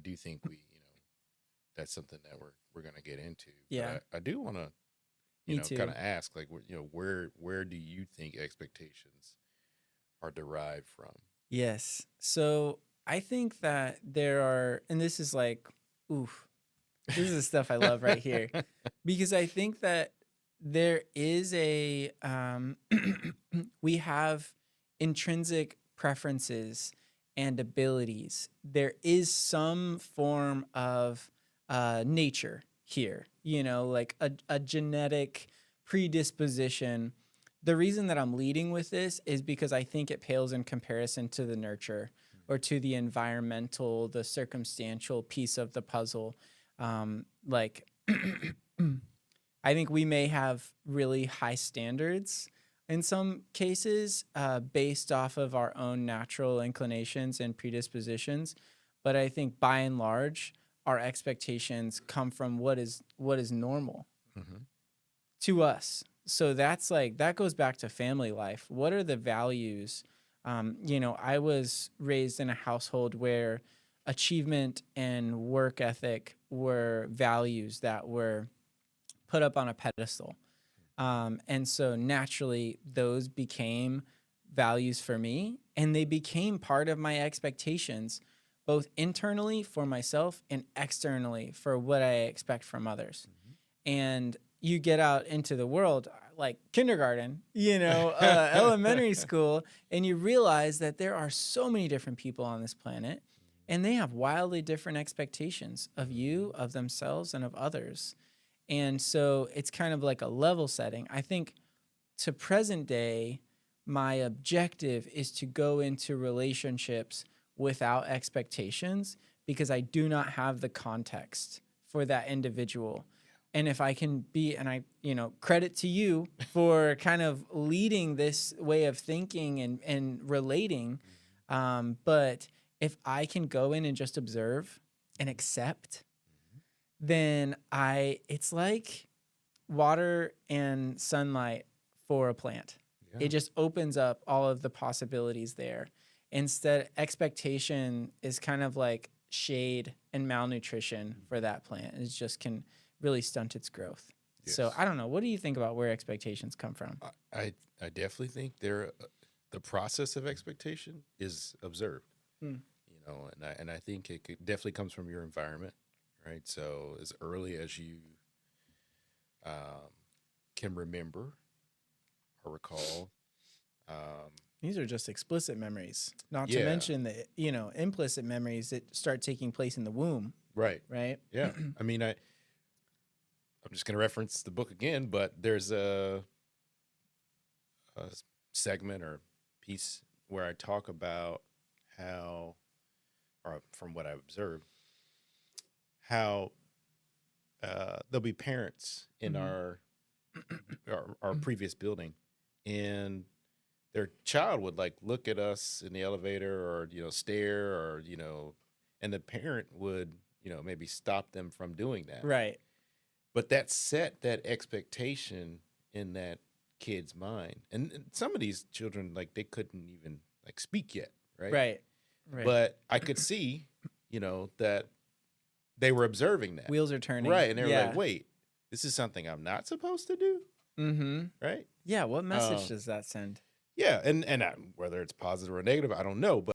do think that's something that we're gonna get into. Yeah, But I do want to me kind too. of ask, like, where do you think expectations are derived from? Yes. So I think that there are, and this is like, oof, this is the stuff I love right here, because I think that there is we have intrinsic preferences and abilities. There is some form of nature here, like a genetic predisposition. The reason that I'm leading with this is because I think it pales in comparison to the nurture or to the environmental, the circumstantial piece of the puzzle. Like, I think we may have really high standards in some cases based off of our own natural inclinations and predispositions. But I think by and large, our expectations come from what is normal Hmm. to us. So that's like that goes back to family life. What are the values? I was raised in a household where achievement and work ethic were values that were put up on a pedestal. And so naturally, those became values for me, and they became part of my expectations, both internally for myself and externally for what I expect from others. And you get out into the world, like kindergarten, elementary school, and you realize that there are so many different people on this planet, and they have wildly different expectations of you, of themselves, and of others. And so it's kind of like a level setting. I think to present day, my objective is to go into relationships without expectations because I do not have the context for that individual. And if I can be, and credit to you for kind of leading this way of thinking and relating. But if I can go in and just observe and accept, then it's like water and sunlight for a plant. Yeah. It just opens up all of the possibilities there. Instead, expectation is kind of like shade and malnutrition for that plant. It just can really stunt its growth. So Yes. I don't know. What do you think about where expectations come from? I definitely think the process of expectation is observed. Hmm. And I think definitely comes from your environment, right? So as early as you um, can remember or recall, um, These are just explicit memories, not to yeah, mention the implicit memories that start taking place in the womb, right, right? yeah. I mean, I'm just going to reference the book again, but there's a segment or piece where I talk about how, or from what I've observed, how there'll be parents in Mm-hmm. our previous building, and their child would like look at us in the elevator or stare or and the parent would maybe stop them from doing that. Right. But that set that expectation in that kid's mind, and some of these children, like, they couldn't even like speak yet, right? Right. Right. But I could see that they were observing that, Wheels are turning. right? And they were like, Yeah. wait, this is something I'm not supposed to do, Mm-hmm. right? Yeah. What message um does that send? yeah, and whether it's positive or negative, I don't know, but